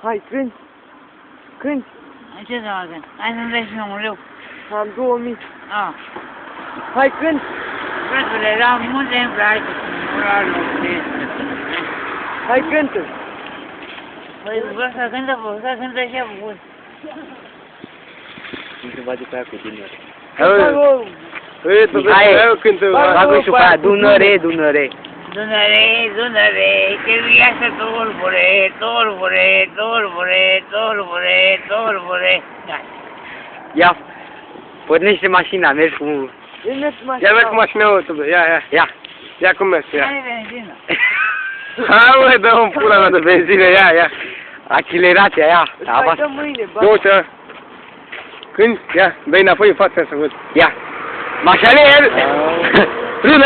Hai, cânti. Cânti. Ce să facă? Hai să-mi dai și un leu. Am 2000. Ah. Hai, cânti. Frătule, la multe îmi place să la loc. Hai, cântă. Păi, vreau să cântă și apă. Nu se bate pe aia cu tine. Hai, cântă. Bagă și pe aia, Dunăre, Dunăre. Dunăre, Dunăre, că viața tulbure, tulbure, tulbure, tulbure, tulbure. Ia, pornește mașina, mergi cu... Ia merg cu mașina auto, ia. Ia cum mergi, ia. Hai benzină. Hai mă, dă un pula mea de benzină, ia. Accelerația, ia. Hai, dă mâine, bă. Ia uite, când? Ia, dă-i înapoi în fața să văd. Ia. Mașalier! Lună!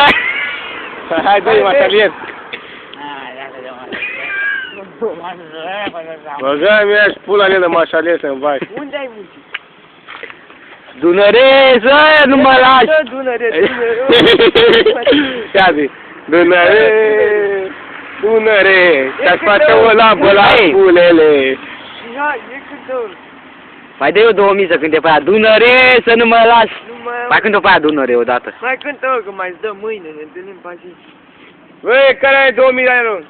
Hai, dă-i mașalier. Băga mi-a și pula mea de mașalier să-mi bagi. Unde ai muncit? Dunăre, să nu mă lași! Dă, Dunăre. Ia zi. Dunăre, te-aș face o lampă la bulele. Hai, e cântă. Mai dă eu 2000 să cânte pe aia. Dunăre, să nu mă lași! Mai cântă pe aia Dunăre odată. Mai cântă, că mai îți dă mâine, ne întâlnim pe zi. Băi, care ai 2000 de lei?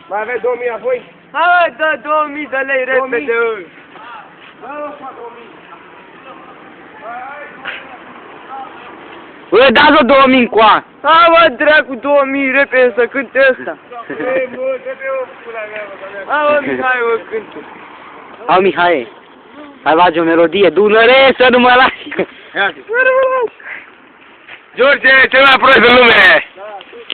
Mai aveți 2000 apoi? Hai, dă 2000 de lei repede. Bă, dați-o 2000 încoa! Hai, mă, dracu, 2000 repede să cânte ăsta. Băi, mă, dă-te o pula mea, mă. Hai, mă, Mihai, mă, cântă. Au, Mihai, hai bagi o melodie. Dunăre, să nu mă lași! George, cel mai prost în lume!